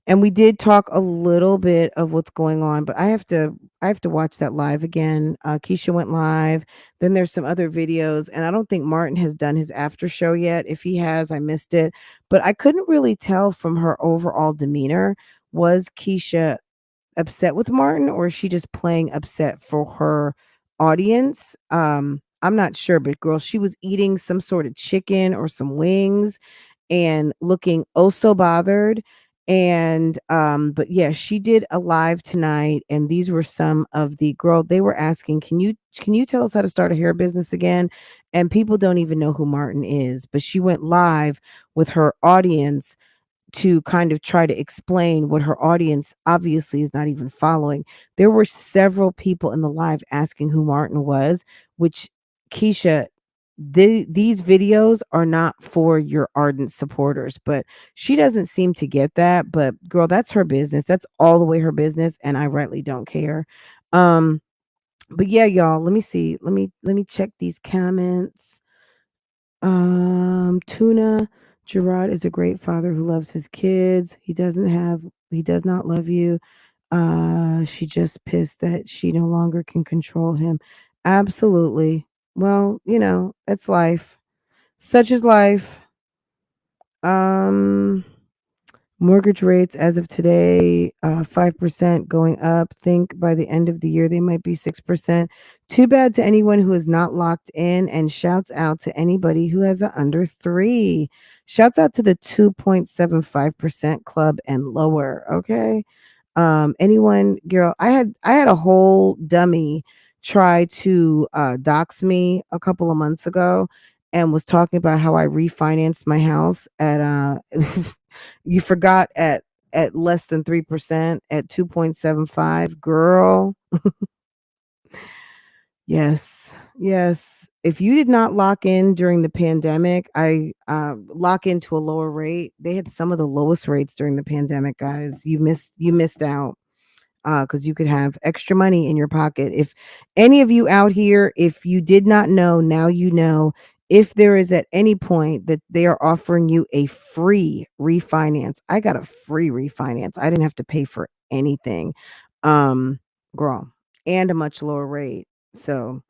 And we did talk a little bit of what's going on, but I have to watch that live again. Keisha went live. Then there's some other videos, and I don't think Martin has done his after show yet. If he has, I missed it. But I couldn't really tell from her overall demeanor. Was Keisha upset with Martin, or is she just playing upset for her audience? I'm not sure, but girl, she was eating some sort of chicken or some wings and looking oh so bothered. And but yeah, she did a live tonight, and these were some of the girl they were asking, can you tell us how to start a hair business again? And people don't even know who Martin is, but she went live with her audience to kind of try to explain what her audience obviously is not even following. There were several people in the live asking who Martin was, which Keisha, these videos are not for your ardent supporters, but she doesn't seem to get that. But girl, that's her business. That's all the way her business, and I rightly don't care. Um, but yeah, y'all, let me see. Let me check these comments. Tuna, Gerard is a great father who loves his kids. He does not love you. She just pissed that she no longer can control him. Absolutely. Well, it's life. Such is life. Um, Mortgage rates as of today, 5% going up. Think by the end of the year they might be 6%. Too bad to anyone who is not locked in, and shouts out to anybody who has a under 3. Shouts out to the 2.75% club and lower, okay? Anyone, girl, I had a whole dummy try to dox me a couple of months ago and was talking about how I refinanced my house at you forgot at less than 3% at 2.75. Girl, yes. Yes. If you did not lock in during the pandemic, I lock into a lower rate. They had some of the lowest rates during the pandemic, guys. You missed out because you could have extra money in your pocket. If any of you out here, if you did not know, now you know. If there is at any point that they are offering you a free refinance, I got a free refinance. I didn't have to pay for anything, um, girl, and a much lower rate. So,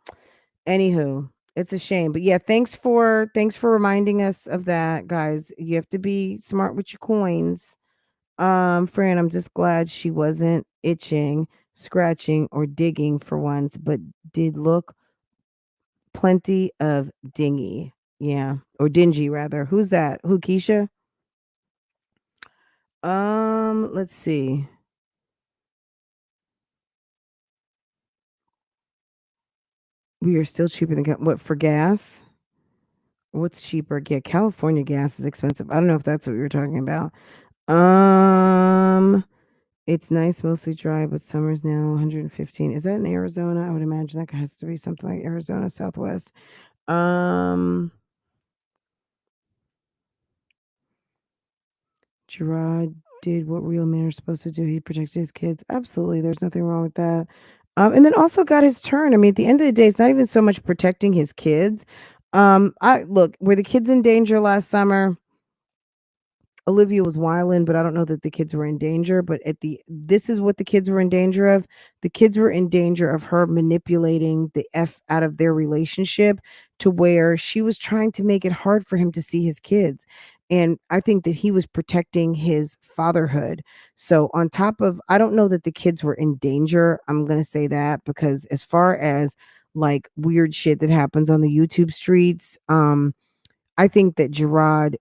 anywho, it's a shame, but yeah, thanks for reminding us of that, guys. You have to be smart with your coins. Fran, I'm just glad she wasn't itching, scratching, or digging for once, but did look plenty of dingy. Yeah. Or dingy rather. Who's that? Who, Keisha? Let's see. We are still cheaper than what for gas? What's cheaper? Yeah, California gas is expensive. I don't know if that's what you're talking about. Um, it's nice, mostly dry, but summer's now 115. Is that in Arizona? I would imagine that has to be something like Arizona Southwest. Um, Gerard did what real men are supposed to do. He protected his kids. Absolutely, there's nothing wrong with that. And then also got his turn. I mean, at the end of the day, it's not even so much protecting his kids. I look, were the kids in danger last summer? Olivia was wilding, but I don't know that the kids were in danger. But this is what the kids were in danger of. The kids were in danger of her manipulating the F out of their relationship to where she was trying to make it hard for him to see his kids. And I think that he was protecting his fatherhood. So on top of, I don't know that the kids were in danger. I'm gonna say that because as far as like weird shit that happens on the YouTube streets, I think that Gerard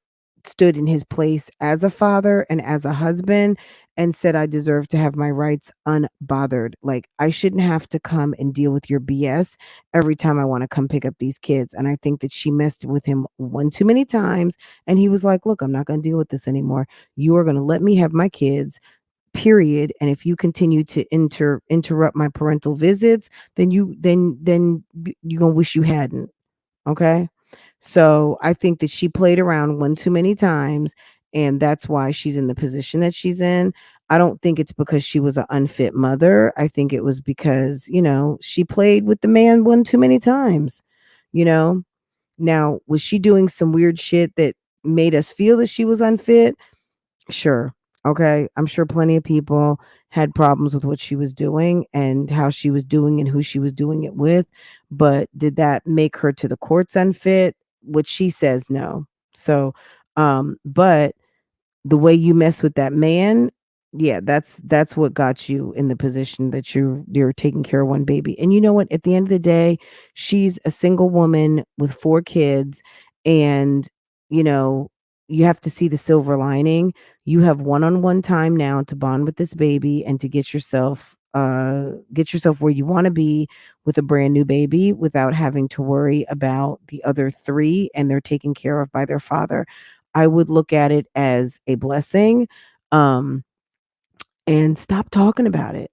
stood in his place as a father and as a husband and said, I deserve to have my rights unbothered. Like, I shouldn't have to come and deal with your BS every time I want to come pick up these kids. And I think that she messed with him one too many times. And he was like, look, I'm not going to deal with this anymore. You are going to let me have my kids. Period. And if you continue to interrupt my parental visits, then you're gonna wish you hadn't. Okay. So I think that she played around one too many times, and that's why she's in the position that she's in. I don't think it's because she was an unfit mother. I think it was because, she played with the man one too many times, you know? Now, was she doing some weird shit that made us feel that she was unfit? Sure. Okay. I'm sure plenty of people had problems with what she was doing and how she was doing and who she was doing it with. But did that make her to the courts unfit? Which she says no. So, but the way you mess with that man, yeah, that's what got you in the position that you're taking care of one baby. And you know what? At the end of the day, she's a single woman with 4 kids, and you know, you have to see the silver lining. You have one-on-one time now to bond with this baby and to get yourself where you want to be with a brand new baby without having to worry about the other 3 and they're taken care of by their father. I would look at it as a blessing, um, and stop talking about it.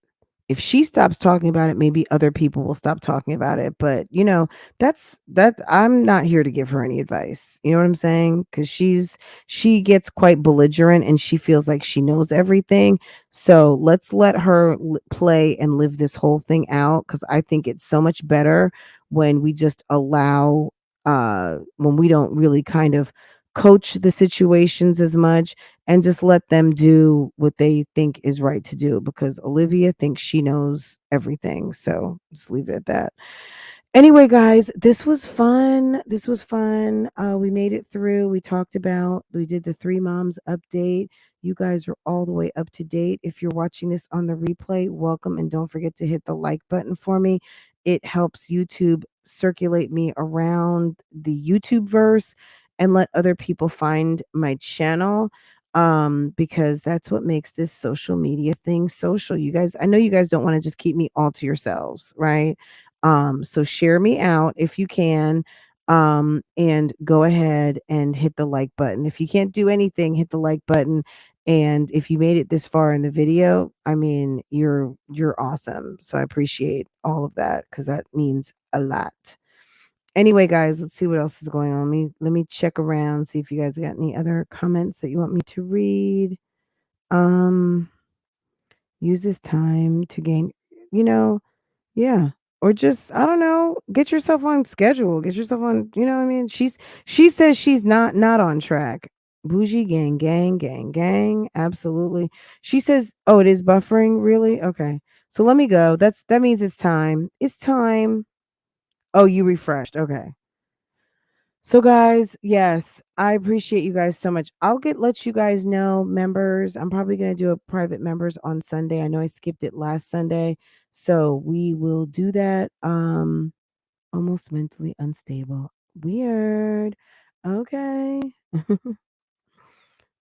If she stops talking about it, maybe other people will stop talking about it. But that I'm not here to give her any advice. You know what I'm saying? Because she gets quite belligerent and she feels like she knows everything. So let's let her play and live this whole thing out. Because I think it's so much better when we just allow, when we don't really kind of coach the situations as much and just let them do what they think is right to do because Olivia thinks she knows everything. So just leave it at that. Anyway, guys, this was fun. This was fun. We made it through. We did the Three Moms update. You guys are all the way up to date. If you're watching this on the replay, welcome. And don't forget to hit the like button for me. It helps YouTube circulate me around the YouTube verse and let other people find my channel, because that's what makes this social media thing social. You guys, I know you guys don't want to just keep me all to yourselves, right? So share me out if you can. And go ahead and hit the like button. If you can't do anything, hit the like button. And if you made it this far in the video, I mean, you're awesome. So I appreciate all of that because that means a lot. Anyway, guys, let's see what else is going on. Let me check around, see if you guys got any other comments that you want me to read. Um, use this time to gain, you know, yeah. Or just, I don't know, get yourself on schedule. Get yourself on, what I mean? She says she's not on track. Bougie gang, gang, gang, gang. Absolutely. She says, oh, it is buffering, really? Okay. So let me go. That means it's time. It's time. Oh, you refreshed. Okay. So guys, yes, I appreciate you guys so much. I'll get let you guys know, members. I'm probably gonna do a private members on Sunday. I know I skipped it last Sunday. So we will do that. Almost mentally unstable. Weird. Okay.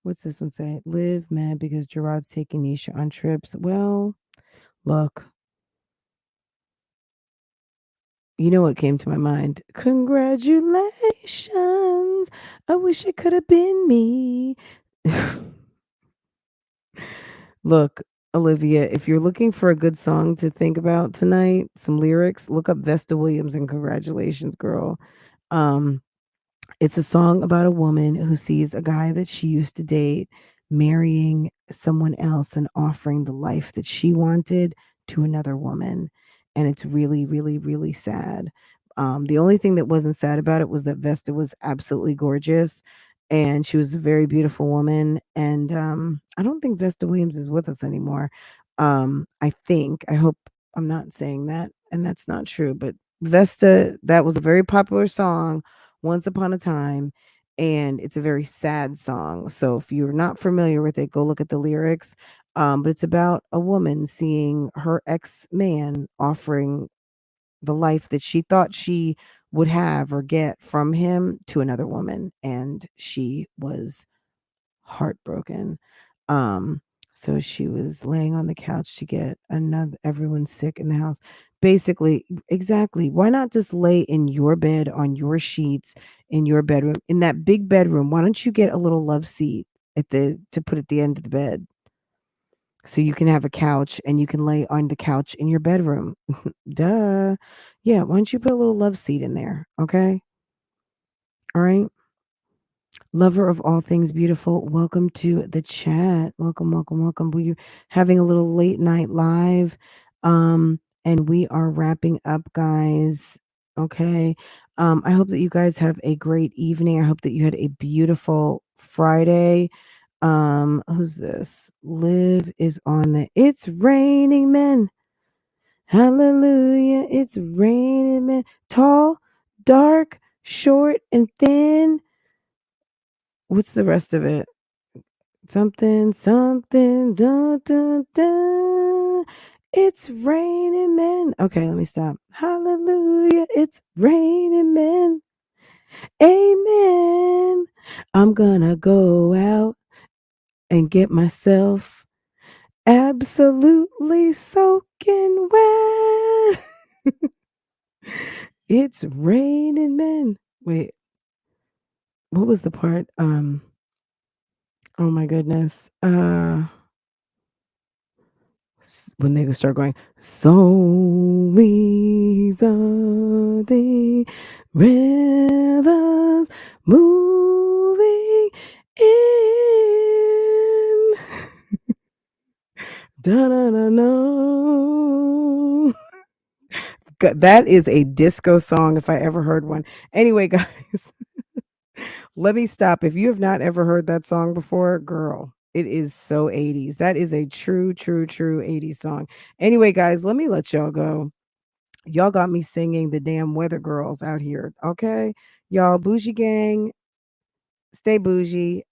What's this one say? Live mad because Gerard's taking Nisha on trips. Well, look, you know what came to my mind? Congratulations. I wish it could have been me. Look, Olivia, if you're looking for a good song to think about tonight, some lyrics, look up Vesta Williams and congratulations, girl. Um, It's a song about a woman who sees a guy that she used to date marrying someone else and offering the life that she wanted to another woman. And it's really, really, really sad. The only thing that wasn't sad about it was that Vesta was absolutely gorgeous and she was a very beautiful woman. And I don't think Vesta Williams is with us anymore. I hope I'm not saying that, and that's not true, but Vesta, that was a very popular song once Upon a Time, and it's a very sad song. So if you're not familiar with it, go look at the lyrics. But it's about a woman seeing her ex man offering the life that she thought she would have or get from him to another woman, and she was heartbroken. Um, so she was laying on the couch to get another everyone's sick in the house. Basically, exactly. Why not just lay in your bed on your sheets in your bedroom, in that big bedroom? Why don't you get a little love seat at the to put at the end of the bed so you can have a couch and you can lay on the couch in your bedroom? Duh. Yeah, why don't you put a little love seat in there? Okay. All right. Lover of all things beautiful, welcome to the chat. Welcome, welcome, welcome. We're having a little late night live. And we are wrapping up, guys. Okay. I hope that you guys have a great evening. I hope that you had a beautiful Friday. Who's this? Liv is on the It's Raining Men. Hallelujah. It's raining men. Tall, dark, short, and thin. What's the rest of it? Something, something, dun, dun, dun. It's raining men. Okay, let me stop. Hallelujah, it's raining men. Amen. I'm gonna go out and get myself absolutely soaking wet. It's raining men. Wait, what was the part? Oh my goodness. When they start going, so these are the rhythms moving in. Da-na-na-na. That is a disco song if I ever heard one. Anyway, guys, let me stop. If you have not ever heard that song before, girl, it is so 80s. That is a true, true, true 80s song. Anyway, guys, let me let y'all go. Y'all got me singing the damn Weather Girls out here. Okay. Y'all, bougie gang, stay bougie.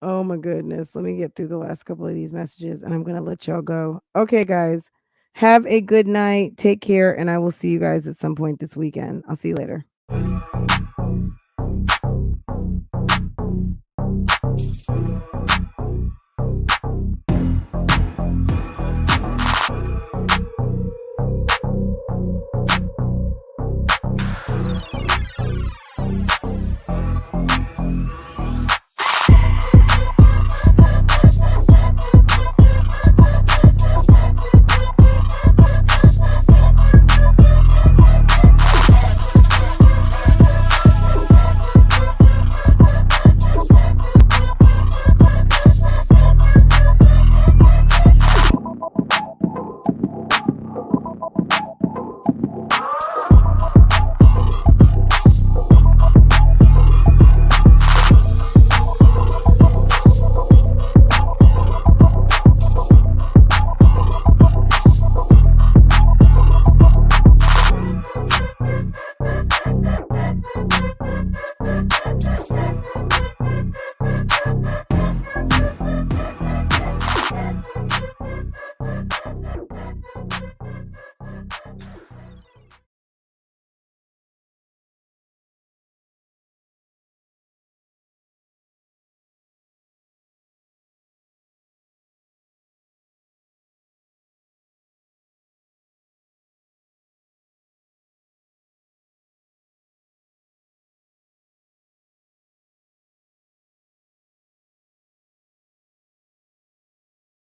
Oh my goodness. Let me get through the last couple of these messages and I'm going to let y'all go. Okay, guys. Have a good night. Take care. And I will see you guys at some point this weekend. I'll see you later.